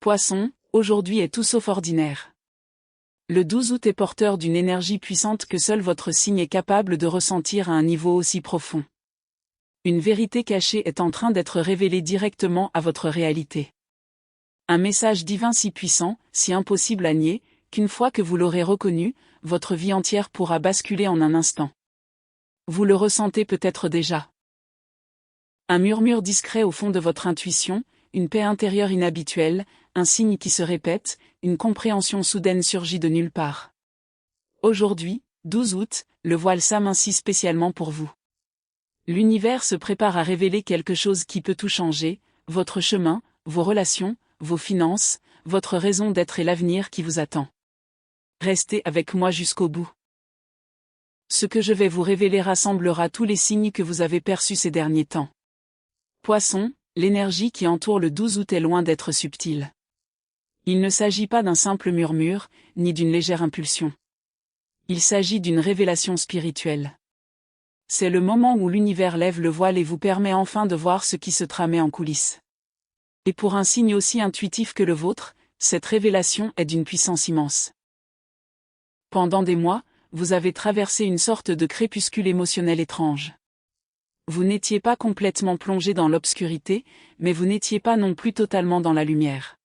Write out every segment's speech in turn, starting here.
Poisson, aujourd'hui est tout sauf ordinaire. Le 12 août est porteur d'une énergie puissante que seul votre signe est capable de ressentir à un niveau aussi profond. Une vérité cachée est en train d'être révélée directement à votre réalité. Un message divin si puissant, si impossible à nier, qu'une fois que vous l'aurez reconnu, votre vie entière pourra basculer en un instant. Vous le ressentez peut-être déjà. Un murmure discret au fond de votre intuition, une paix intérieure inhabituelle, un signe qui se répète, une compréhension soudaine surgit de nulle part. Aujourd'hui, 12 août, le voile s'amincit spécialement pour vous. L'univers se prépare à révéler quelque chose qui peut tout changer, votre chemin, vos relations, vos finances, votre raison d'être et l'avenir qui vous attend. Restez avec moi jusqu'au bout. Ce que je vais vous révéler rassemblera tous les signes que vous avez perçus ces derniers temps. Poisson, l'énergie qui entoure le 12 août est loin d'être subtile. Il ne s'agit pas d'un simple murmure, ni d'une légère impulsion. Il s'agit d'une révélation spirituelle. C'est le moment où l'univers lève le voile et vous permet enfin de voir ce qui se tramait en coulisses. Et pour un signe aussi intuitif que le vôtre, cette révélation est d'une puissance immense. Pendant des mois, vous avez traversé une sorte de crépuscule émotionnel étrange. Vous n'étiez pas complètement plongé dans l'obscurité, mais vous n'étiez pas non plus totalement dans la lumière.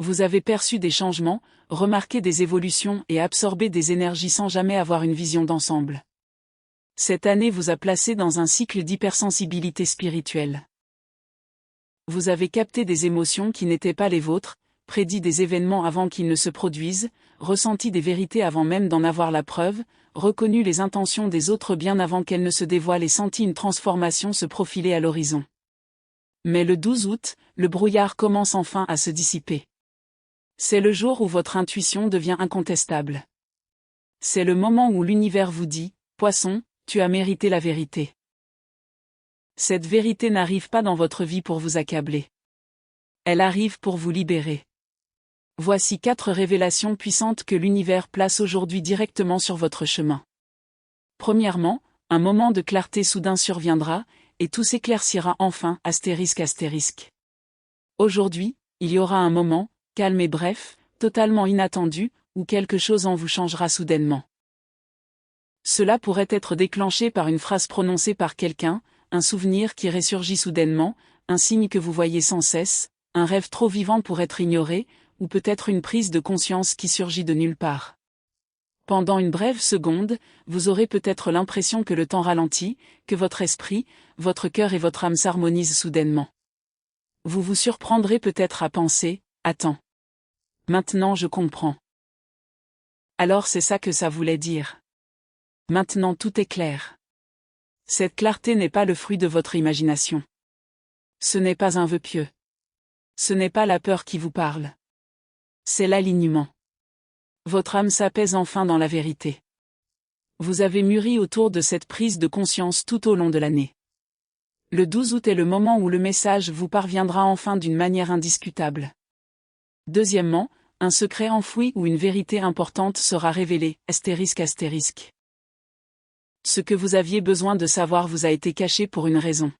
Vous avez perçu des changements, remarqué des évolutions et absorbé des énergies sans jamais avoir une vision d'ensemble. Cette année vous a placé dans un cycle d'hypersensibilité spirituelle. Vous avez capté des émotions qui n'étaient pas les vôtres, prédit des événements avant qu'ils ne se produisent, ressenti des vérités avant même d'en avoir la preuve, reconnu les intentions des autres bien avant qu'elles ne se dévoilent et senti une transformation se profiler à l'horizon. Mais le 12 août, le brouillard commence enfin à se dissiper. C'est le jour où votre intuition devient incontestable. C'est le moment où l'univers vous dit, « Poisson, tu as mérité la vérité. » Cette vérité n'arrive pas dans votre vie pour vous accabler. Elle arrive pour vous libérer. Voici 4 révélations puissantes que l'univers place aujourd'hui directement sur votre chemin. Premièrement, un moment de clarté soudain surviendra, et tout s'éclaircira enfin, ***. Aujourd'hui, il y aura un moment, calme et bref, totalement inattendu, où quelque chose en vous changera soudainement. Cela pourrait être déclenché par une phrase prononcée par quelqu'un, un souvenir qui ressurgit soudainement, un signe que vous voyez sans cesse, un rêve trop vivant pour être ignoré, ou peut-être une prise de conscience qui surgit de nulle part. Pendant une brève seconde, vous aurez peut-être l'impression que le temps ralentit, que votre esprit, votre cœur et votre âme s'harmonisent soudainement. Vous vous surprendrez peut-être à penser, « Attends. Maintenant je comprends. » Alors c'est ça que ça voulait dire. Maintenant tout est clair. Cette clarté n'est pas le fruit de votre imagination. Ce n'est pas un vœu pieux. Ce n'est pas la peur qui vous parle. C'est l'alignement. Votre âme s'apaise enfin dans la vérité. Vous avez mûri autour de cette prise de conscience tout au long de l'année. Le 12 août est le moment où le message vous parviendra enfin d'une manière indiscutable. Deuxièmement, un secret enfoui ou une vérité importante sera révélé, ***. Ce que vous aviez besoin de savoir vous a été caché pour une raison.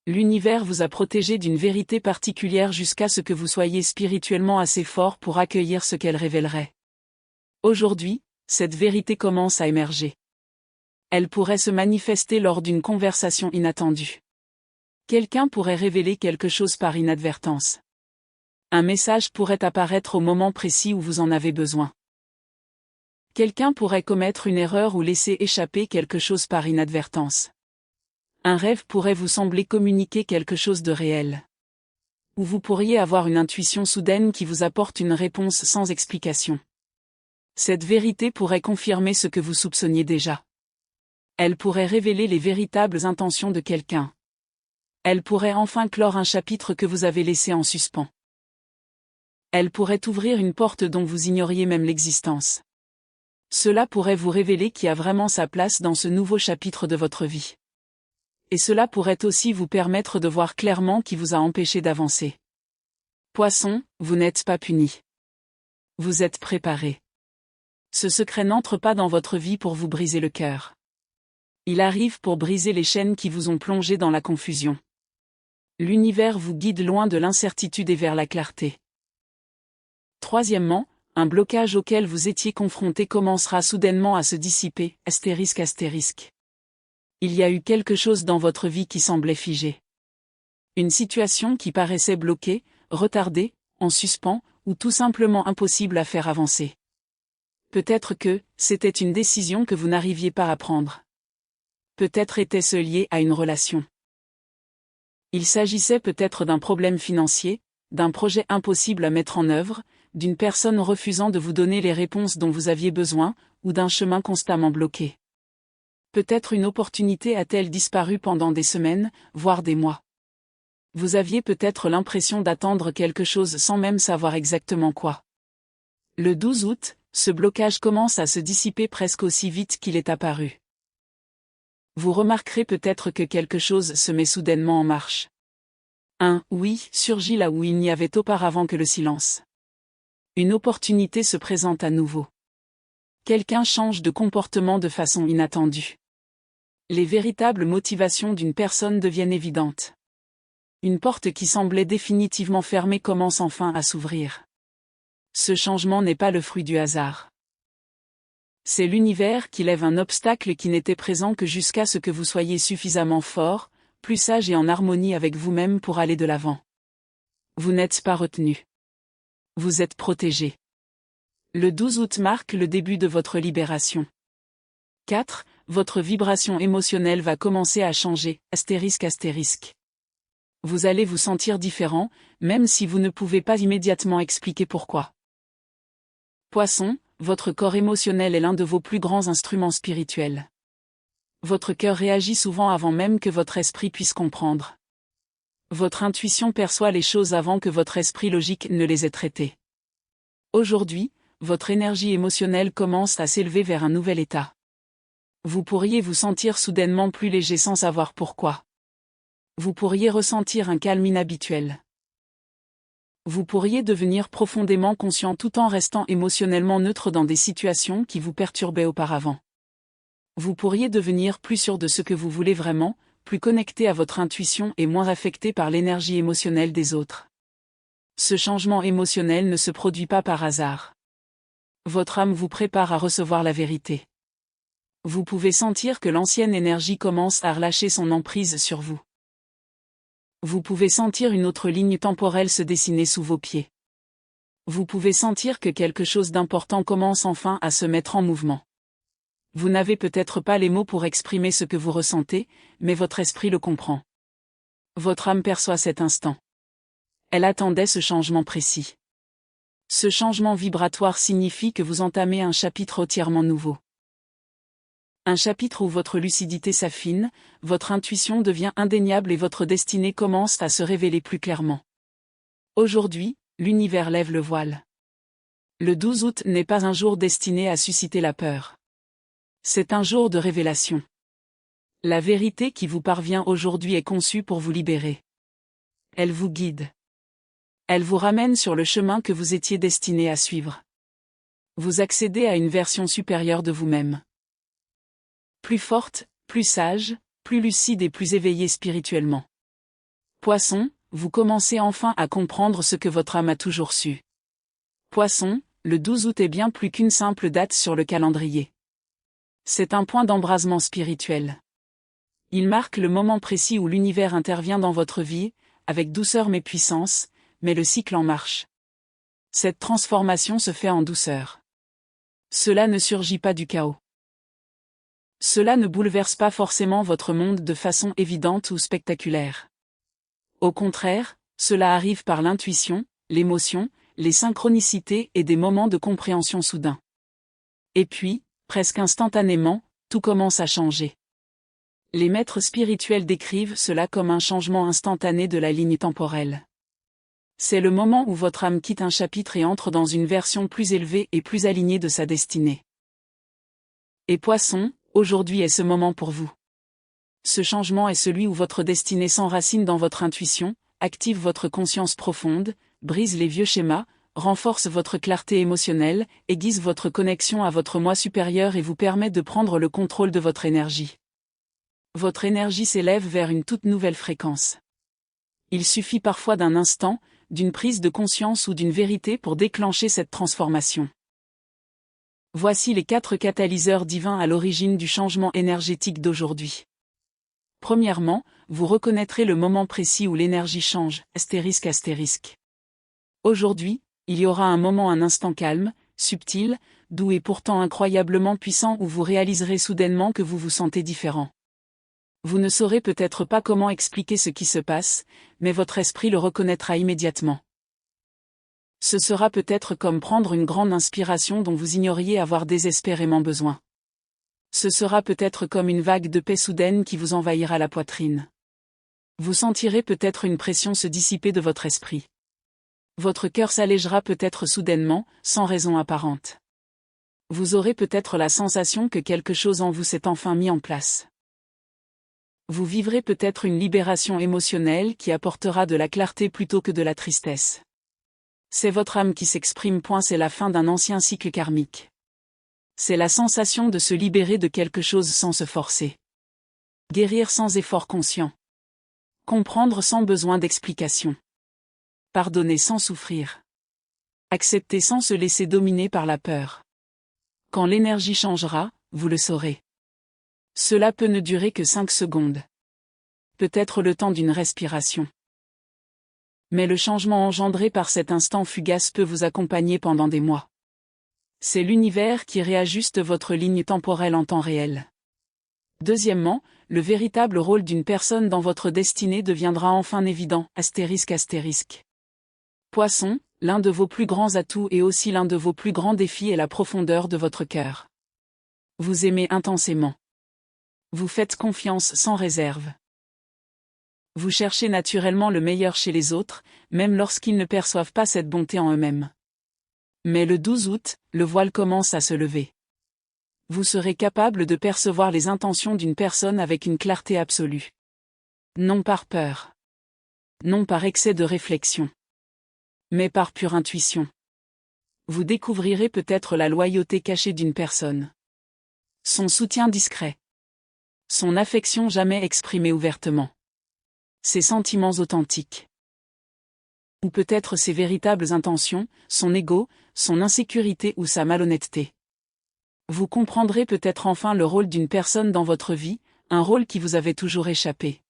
L'univers vous a protégé d'une vérité particulière jusqu'à ce que vous soyez spirituellement assez fort pour accueillir ce qu'elle révélerait. Aujourd'hui, cette vérité commence à émerger. Elle pourrait se manifester lors d'une conversation inattendue. Quelqu'un pourrait révéler quelque chose par inadvertance. Un message pourrait apparaître au moment précis où vous en avez besoin. Quelqu'un pourrait commettre une erreur ou laisser échapper quelque chose par inadvertance. Un rêve pourrait vous sembler communiquer quelque chose de réel. Ou vous pourriez avoir une intuition soudaine qui vous apporte une réponse sans explication. Cette vérité pourrait confirmer ce que vous soupçonniez déjà. Elle pourrait révéler les véritables intentions de quelqu'un. Elle pourrait enfin clore un chapitre que vous avez laissé en suspens. Elle pourrait ouvrir une porte dont vous ignoriez même l'existence. Cela pourrait vous révéler qui a vraiment sa place dans ce nouveau chapitre de votre vie. Et cela pourrait aussi vous permettre de voir clairement qui vous a empêché d'avancer. Poisson, vous n'êtes pas puni. Vous êtes préparé. Ce secret n'entre pas dans votre vie pour vous briser le cœur. Il arrive pour briser les chaînes qui vous ont plongé dans la confusion. L'univers vous guide loin de l'incertitude et vers la clarté. Troisièmement, un blocage auquel vous étiez confronté commencera soudainement à se dissiper, ***. Il y a eu quelque chose dans votre vie qui semblait figé. Une situation qui paraissait bloquée, retardée, en suspens, ou tout simplement impossible à faire avancer. Peut-être que, c'était une décision que vous n'arriviez pas à prendre. Peut-être était-ce lié à une relation. Il s'agissait peut-être d'un problème financier, d'un projet impossible à mettre en œuvre, d'une personne refusant de vous donner les réponses dont vous aviez besoin, ou d'un chemin constamment bloqué. Peut-être une opportunité a-t-elle disparu pendant des semaines, voire des mois. Vous aviez peut-être l'impression d'attendre quelque chose sans même savoir exactement quoi. Le 12 août, ce blocage commence à se dissiper presque aussi vite qu'il est apparu. Vous remarquerez peut-être que quelque chose se met soudainement en marche. Un « oui » surgit là où il n'y avait auparavant que le silence. Une opportunité se présente à nouveau. Quelqu'un change de comportement de façon inattendue. Les véritables motivations d'une personne deviennent évidentes. Une porte qui semblait définitivement fermée commence enfin à s'ouvrir. Ce changement n'est pas le fruit du hasard. C'est l'univers qui lève un obstacle qui n'était présent que jusqu'à ce que vous soyez suffisamment fort, plus sage et en harmonie avec vous-même pour aller de l'avant. Vous n'êtes pas retenu. Vous êtes protégé. Le 12 août marque le début de votre libération. 4. Votre vibration émotionnelle va commencer à changer, ***. Vous allez vous sentir différent, même si vous ne pouvez pas immédiatement expliquer pourquoi. Poisson, votre corps émotionnel est l'un de vos plus grands instruments spirituels. Votre cœur réagit souvent avant même que votre esprit puisse comprendre. Votre intuition perçoit les choses avant que votre esprit logique ne les ait traitées. Aujourd'hui, votre énergie émotionnelle commence à s'élever vers un nouvel état. Vous pourriez vous sentir soudainement plus léger sans savoir pourquoi. Vous pourriez ressentir un calme inhabituel. Vous pourriez devenir profondément conscient tout en restant émotionnellement neutre dans des situations qui vous perturbaient auparavant. Vous pourriez devenir plus sûr de ce que vous voulez vraiment, plus connecté à votre intuition et moins affecté par l'énergie émotionnelle des autres. Ce changement émotionnel ne se produit pas par hasard. Votre âme vous prépare à recevoir la vérité. Vous pouvez sentir que l'ancienne énergie commence à relâcher son emprise sur vous. Vous pouvez sentir une autre ligne temporelle se dessiner sous vos pieds. Vous pouvez sentir que quelque chose d'important commence enfin à se mettre en mouvement. Vous n'avez peut-être pas les mots pour exprimer ce que vous ressentez, mais votre esprit le comprend. Votre âme perçoit cet instant. Elle attendait ce changement précis. Ce changement vibratoire signifie que vous entamez un chapitre entièrement nouveau. Un chapitre où votre lucidité s'affine, votre intuition devient indéniable et votre destinée commence à se révéler plus clairement. Aujourd'hui, l'univers lève le voile. Le 12 août n'est pas un jour destiné à susciter la peur. C'est un jour de révélation. La vérité qui vous parvient aujourd'hui est conçue pour vous libérer. Elle vous guide. Elle vous ramène sur le chemin que vous étiez destiné à suivre. Vous accédez à une version supérieure de vous-même. Plus forte, plus sage, plus lucide et plus éveillée spirituellement. Poisson, vous commencez enfin à comprendre ce que votre âme a toujours su. Poisson, le 12 août est bien plus qu'une simple date sur le calendrier. C'est un point d'embrasement spirituel. Il marque le moment précis où l'univers intervient dans votre vie, avec douceur mais puissance, mais le cycle en marche. Cette transformation se fait en douceur. Cela ne surgit pas du chaos. Cela ne bouleverse pas forcément votre monde de façon évidente ou spectaculaire. Au contraire, cela arrive par l'intuition, l'émotion, les synchronicités et des moments de compréhension soudains. Et puis, presque instantanément, tout commence à changer. Les maîtres spirituels décrivent cela comme un changement instantané de la ligne temporelle. C'est le moment où votre âme quitte un chapitre et entre dans une version plus élevée et plus alignée de sa destinée. Et Poisson, aujourd'hui est ce moment pour vous. Ce changement est celui où votre destinée s'enracine dans votre intuition, active votre conscience profonde, brise les vieux schémas, renforce votre clarté émotionnelle, aiguise votre connexion à votre moi supérieur et vous permet de prendre le contrôle de votre énergie. Votre énergie s'élève vers une toute nouvelle fréquence. Il suffit parfois d'un instant, d'une prise de conscience ou d'une vérité pour déclencher cette transformation. Voici les 4 catalyseurs divins à l'origine du changement énergétique d'aujourd'hui. Premièrement, vous reconnaîtrez le moment précis où l'énergie change, ***. Aujourd'hui, il y aura un instant calme, subtil, doux et pourtant incroyablement puissant où vous réaliserez soudainement que vous vous sentez différent. Vous ne saurez peut-être pas comment expliquer ce qui se passe, mais votre esprit le reconnaîtra immédiatement. Ce sera peut-être comme prendre une grande inspiration dont vous ignoriez avoir désespérément besoin. Ce sera peut-être comme une vague de paix soudaine qui vous envahira la poitrine. Vous sentirez peut-être une pression se dissiper de votre esprit. Votre cœur s'allégera peut-être soudainement, sans raison apparente. Vous aurez peut-être la sensation que quelque chose en vous s'est enfin mis en place. Vous vivrez peut-être une libération émotionnelle qui apportera de la clarté plutôt que de la tristesse. C'est votre âme qui s'exprime. C'est la fin d'un ancien cycle karmique. C'est la sensation de se libérer de quelque chose sans se forcer. Guérir sans effort conscient. Comprendre sans besoin d'explication. Pardonner sans souffrir. Accepter sans se laisser dominer par la peur. Quand l'énergie changera, vous le saurez. Cela peut ne durer que 5 secondes. Peut-être le temps d'une respiration. Mais le changement engendré par cet instant fugace peut vous accompagner pendant des mois. C'est l'univers qui réajuste votre ligne temporelle en temps réel. Deuxièmement, le véritable rôle d'une personne dans votre destinée deviendra enfin évident, ***. Poisson, l'un de vos plus grands atouts et aussi l'un de vos plus grands défis est la profondeur de votre cœur. Vous aimez intensément. Vous faites confiance sans réserve. Vous cherchez naturellement le meilleur chez les autres, même lorsqu'ils ne perçoivent pas cette bonté en eux-mêmes. Mais le 12 août, le voile commence à se lever. Vous serez capable de percevoir les intentions d'une personne avec une clarté absolue. Non par peur. Non par excès de réflexion. Mais par pure intuition. Vous découvrirez peut-être la loyauté cachée d'une personne. Son soutien discret. Son affection jamais exprimée ouvertement. Ses sentiments authentiques. Ou peut-être ses véritables intentions, son ego, son insécurité ou sa malhonnêteté. Vous comprendrez peut-être enfin le rôle d'une personne dans votre vie, un rôle qui vous avait toujours échappé.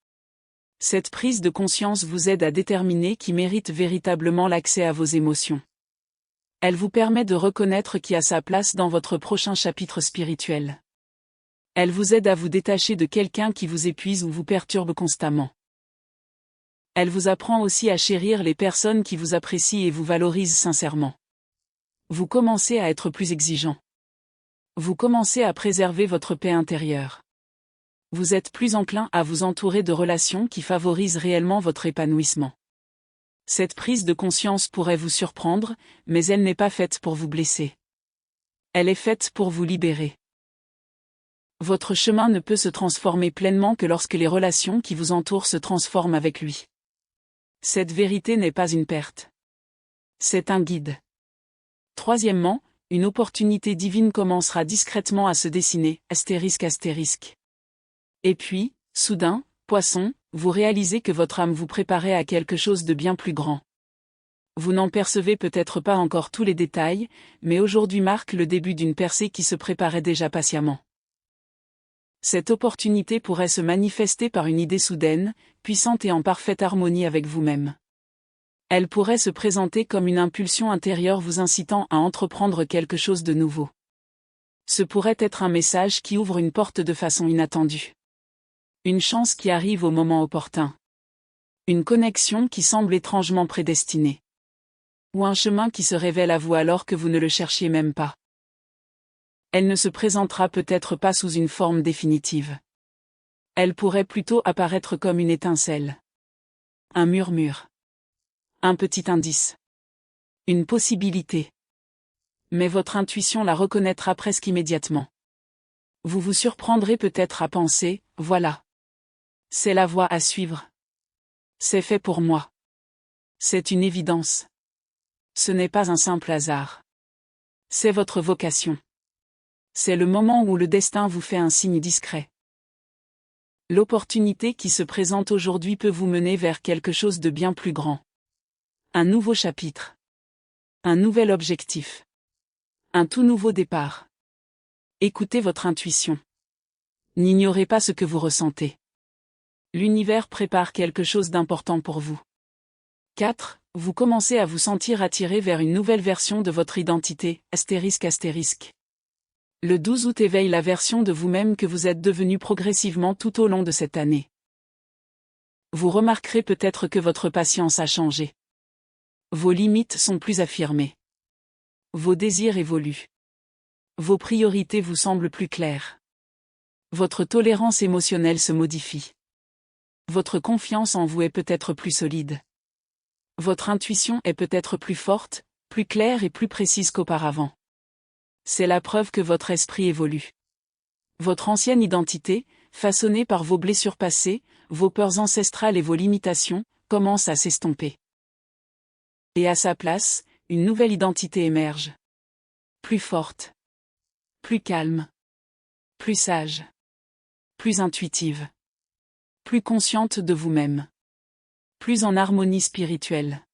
Cette prise de conscience vous aide à déterminer qui mérite véritablement l'accès à vos émotions. Elle vous permet de reconnaître qui a sa place dans votre prochain chapitre spirituel. Elle vous aide à vous détacher de quelqu'un qui vous épuise ou vous perturbe constamment. Elle vous apprend aussi à chérir les personnes qui vous apprécient et vous valorisent sincèrement. Vous commencez à être plus exigeant. Vous commencez à préserver votre paix intérieure. Vous êtes plus enclin à vous entourer de relations qui favorisent réellement votre épanouissement. Cette prise de conscience pourrait vous surprendre, mais elle n'est pas faite pour vous blesser. Elle est faite pour vous libérer. Votre chemin ne peut se transformer pleinement que lorsque les relations qui vous entourent se transforment avec lui. Cette vérité n'est pas une perte. C'est un guide. Troisièmement, une opportunité divine commencera discrètement à se dessiner, ***. Et puis, soudain, Poisson, vous réalisez que votre âme vous préparait à quelque chose de bien plus grand. Vous n'en percevez peut-être pas encore tous les détails, mais aujourd'hui marque le début d'une percée qui se préparait déjà patiemment. Cette opportunité pourrait se manifester par une idée soudaine, puissante et en parfaite harmonie avec vous-même. Elle pourrait se présenter comme une impulsion intérieure vous incitant à entreprendre quelque chose de nouveau. Ce pourrait être un message qui ouvre une porte de façon inattendue. Une chance qui arrive au moment opportun. Une connexion qui semble étrangement prédestinée. Ou un chemin qui se révèle à vous alors que vous ne le cherchiez même pas. Elle ne se présentera peut-être pas sous une forme définitive. Elle pourrait plutôt apparaître comme une étincelle. Un murmure. Un petit indice. Une possibilité. Mais votre intuition la reconnaîtra presque immédiatement. Vous vous surprendrez peut-être à penser, voilà. C'est la voie à suivre. C'est fait pour moi. C'est une évidence. Ce n'est pas un simple hasard. C'est votre vocation. C'est le moment où le destin vous fait un signe discret. L'opportunité qui se présente aujourd'hui peut vous mener vers quelque chose de bien plus grand. Un nouveau chapitre. Un nouvel objectif. Un tout nouveau départ. Écoutez votre intuition. N'ignorez pas ce que vous ressentez. L'univers prépare quelque chose d'important pour vous. 4. Vous commencez à vous sentir attiré vers une nouvelle version de votre identité, ***. Le 12 août éveille la version de vous-même que vous êtes devenu progressivement tout au long de cette année. Vous remarquerez peut-être que votre patience a changé. Vos limites sont plus affirmées. Vos désirs évoluent. Vos priorités vous semblent plus claires. Votre tolérance émotionnelle se modifie. Votre confiance en vous est peut-être plus solide. Votre intuition est peut-être plus forte, plus claire et plus précise qu'auparavant. C'est la preuve que votre esprit évolue. Votre ancienne identité, façonnée par vos blessures passées, vos peurs ancestrales et vos limitations, commence à s'estomper. Et à sa place, une nouvelle identité émerge. Plus forte. Plus calme. Plus sage. Plus intuitive. Plus consciente de vous-même. Plus en harmonie spirituelle.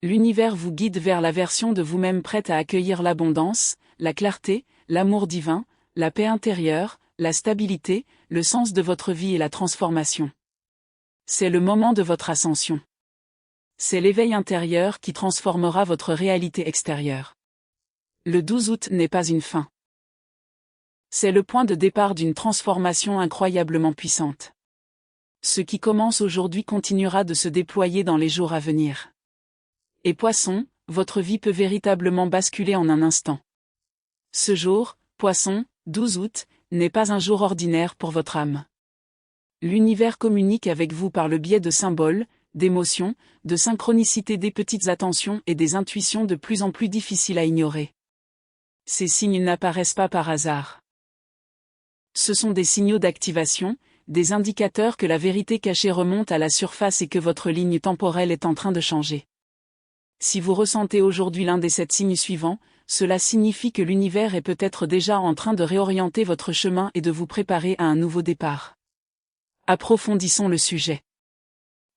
L'univers vous guide vers la version de vous-même prête à accueillir l'abondance, la clarté, l'amour divin, la paix intérieure, la stabilité, le sens de votre vie et la transformation. C'est le moment de votre ascension. C'est l'éveil intérieur qui transformera votre réalité extérieure. Le 12 août n'est pas une fin. C'est le point de départ d'une transformation incroyablement puissante. Ce qui commence aujourd'hui continuera de se déployer dans les jours à venir. Et Poisson, votre vie peut véritablement basculer en un instant. Ce jour, Poisson, 12 août, n'est pas un jour ordinaire pour votre âme. L'univers communique avec vous par le biais de symboles, d'émotions, de synchronicité, des petites attentions et des intuitions de plus en plus difficiles à ignorer. Ces signes n'apparaissent pas par hasard. Ce sont des signaux d'activation, des indicateurs que la vérité cachée remonte à la surface et que votre ligne temporelle est en train de changer. Si vous ressentez aujourd'hui l'un des 7 signes suivants, cela signifie que l'univers est peut-être déjà en train de réorienter votre chemin et de vous préparer à un nouveau départ. Approfondissons le sujet.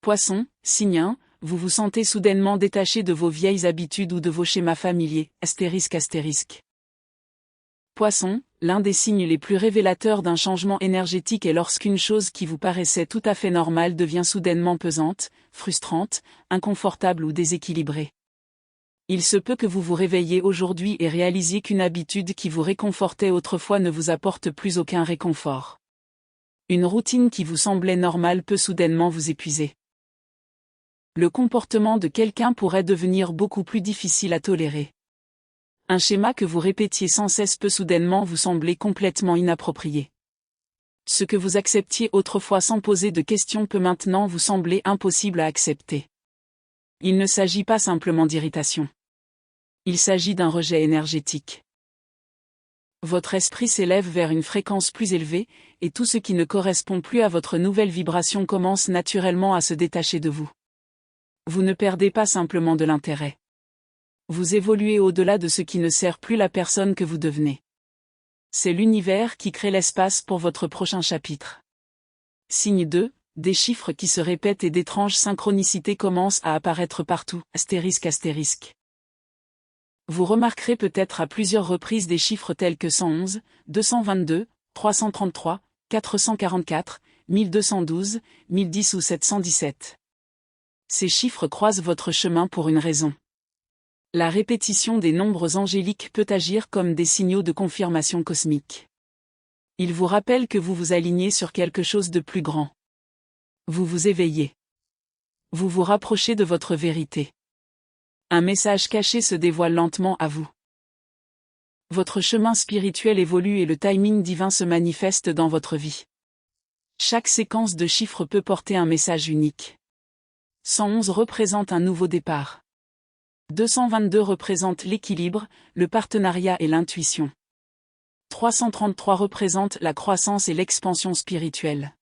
Poisson, signe 1, vous vous sentez soudainement détaché de vos vieilles habitudes ou de vos schémas familiers, ***. Poisson, l'un des signes les plus révélateurs d'un changement énergétique est lorsqu'une chose qui vous paraissait tout à fait normale devient soudainement pesante, frustrante, inconfortable ou déséquilibrée. Il se peut que vous vous réveilliez aujourd'hui et réalisiez qu'une habitude qui vous réconfortait autrefois ne vous apporte plus aucun réconfort. Une routine qui vous semblait normale peut soudainement vous épuiser. Le comportement de quelqu'un pourrait devenir beaucoup plus difficile à tolérer. Un schéma que vous répétiez sans cesse peut soudainement vous sembler complètement inapproprié. Ce que vous acceptiez autrefois sans poser de questions peut maintenant vous sembler impossible à accepter. Il ne s'agit pas simplement d'irritation. Il s'agit d'un rejet énergétique. Votre esprit s'élève vers une fréquence plus élevée, et tout ce qui ne correspond plus à votre nouvelle vibration commence naturellement à se détacher de vous. Vous ne perdez pas simplement de l'intérêt. Vous évoluez au-delà de ce qui ne sert plus la personne que vous devenez. C'est l'univers qui crée l'espace pour votre prochain chapitre. Signe 2, des chiffres qui se répètent et d'étranges synchronicités commencent à apparaître partout, ***. Vous remarquerez peut-être à plusieurs reprises des chiffres tels que 111, 222, 333, 444, 1212, 1010 ou 717. Ces chiffres croisent votre chemin pour une raison. La répétition des nombres angéliques peut agir comme des signaux de confirmation cosmique. Ils vous rappellent que vous vous alignez sur quelque chose de plus grand. Vous vous éveillez. Vous vous rapprochez de votre vérité. Un message caché se dévoile lentement à vous. Votre chemin spirituel évolue et le timing divin se manifeste dans votre vie. Chaque séquence de chiffres peut porter un message unique. 111 représente un nouveau départ. 222 représente l'équilibre, le partenariat et l'intuition. 333 représente la croissance et l'expansion spirituelle.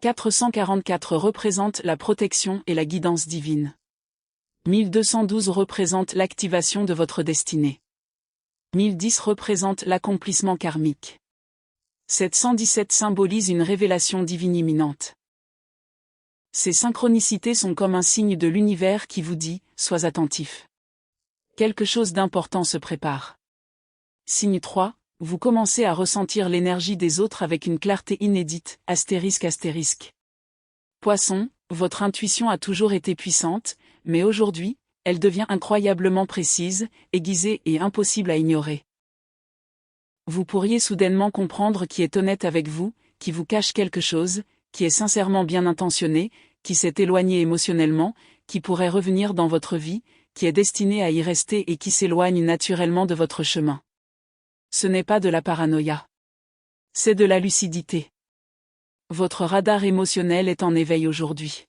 444 représente la protection et la guidance divine. 1212 représente l'activation de votre destinée. 1010 représente l'accomplissement karmique. 717 symbolise une révélation divine imminente. Ces synchronicités sont comme un signe de l'univers qui vous dit « Sois attentif ». Quelque chose d'important se prépare. Signe 3, vous commencez à ressentir l'énergie des autres avec une clarté inédite, ***. Poisson, votre intuition a toujours été puissante, mais aujourd'hui, elle devient incroyablement précise, aiguisée et impossible à ignorer. Vous pourriez soudainement comprendre qui est honnête avec vous, qui vous cache quelque chose, qui est sincèrement bien intentionné, qui s'est éloigné émotionnellement, qui pourrait revenir dans votre vie, qui est destiné à y rester et qui s'éloigne naturellement de votre chemin. Ce n'est pas de la paranoïa. C'est de la lucidité. Votre radar émotionnel est en éveil aujourd'hui.